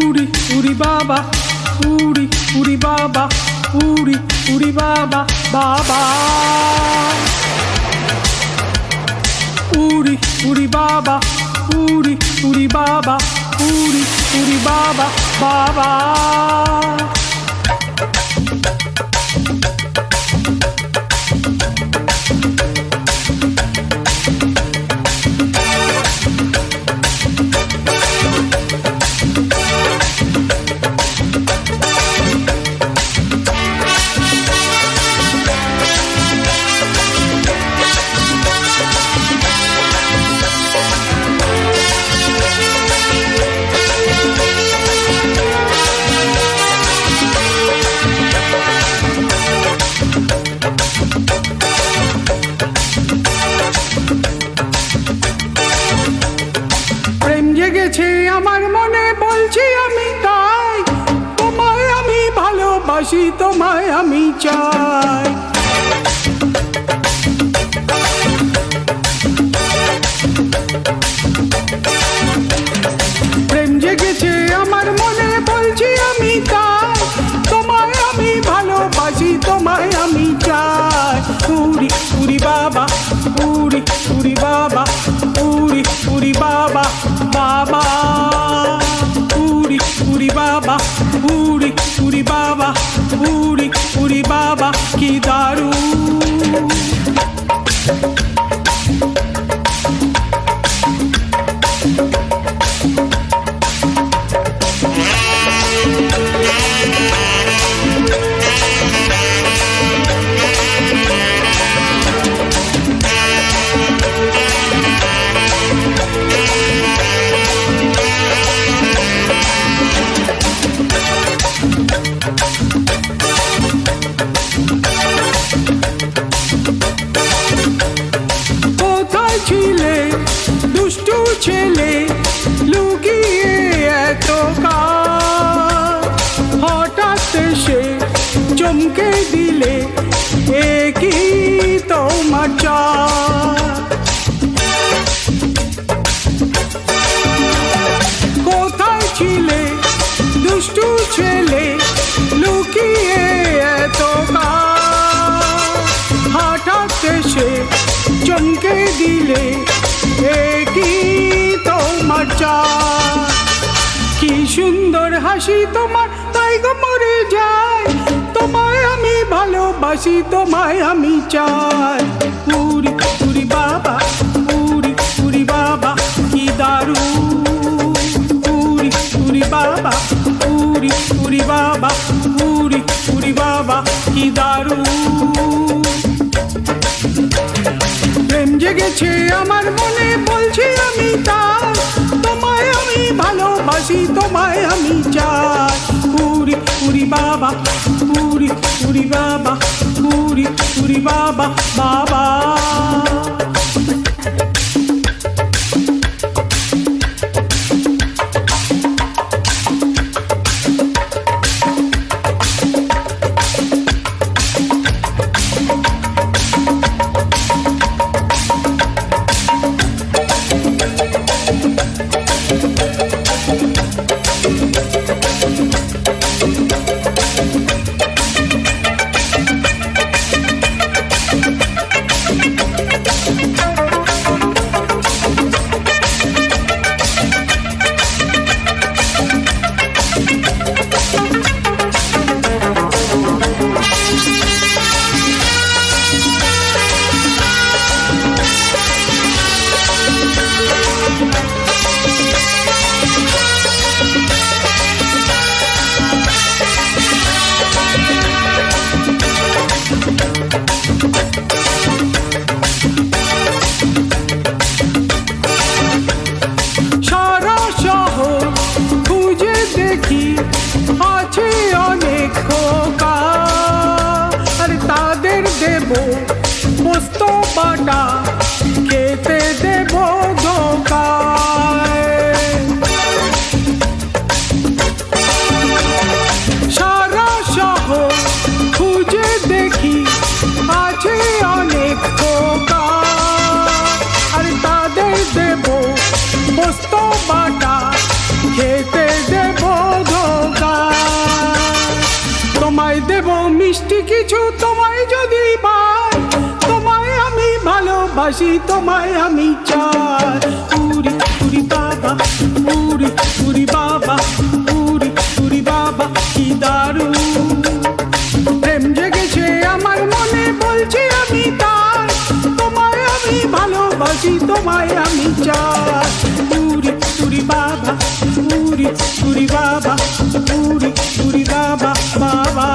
উড়ি উড়ি বাবা, উড়ি উড়ি বাবা, উড়ি উড়ি বাবা বাবা। উড়ি উড়ি বাবা, উড়ি উড়ি বাবা, উড়ি উড়ি বাবা বাবা। জেগেছে আমার মনে, বলছি আমি তাই, তোমায় আমি ভালোবাসি, তোমায় আমি চাই। প্রেম জেগেছে আমার মনে, বলছি আমি তাই, তোমায় আমি ভালোবাসি, তোমায় আমি চাই। উড়ি উড়ি বাবা, উড়ি উড়ি বাবা, উড়ি উড়ি বাবা বাবা। উড়ি উড়ি বাবা, উড়ি উড়ি বাবা, উড়ি উড়ি বাবা, কি দারুণ। ছিলে দুষ্টু ছেলে, লুকিয়ে এত কাল, হঠাৎ সে চমকে দিলে, এ কি তোমার চাল। কোথায় ছিলে দুষ্টু ছেলে, লুকিয়ে এত কাল, হঠাৎ সে চমকে দিলে, এ কি তোমার চাল। কি সুন্দর হাসি তোমার, তাই গো মরে যায়, তোমায় আমি ভালোবাসি, তোমায় আমি চাই। উড়ি উড়ি বাবা, উড়ি উড়ি বাবা, কি দারুণ। উড়ি উড়ি বাবা, উড়ি উড়ি বাবা, উড়ি উড়ি বাবা, কি দারুণ। প্রেম জেগেছে আমার মনে, বলছি আমি তাই, তোমায় আমি ভালোবাসি, তোমায় আমি চাই। উড়ি উড়ি বাবা, উড়ি উড়ি বাবা, উড়ি উড়ি বাবা বাবা। পোস্ত বাটা খেতে দেব ধোকায়। সারা শহর খুঁজে দেখি আছে অনেক ধোকা, আর তাদের দেব পোস্ত বাটা খেতে দেব ভালোবাসি তোমায় আমি চাই। উরি উরি বাবা, উরি উরি বাবা, উরি উরি বাবা কি দারুণ। প্রেম জেগেছে আমার মনে বলছি আমি তাই, তোমায় আমি ভালোবাসি তোমায় আমি চাই। উরি উরি বাবা, উরি উরি বাবা, উরি উরি বাবা বাবা।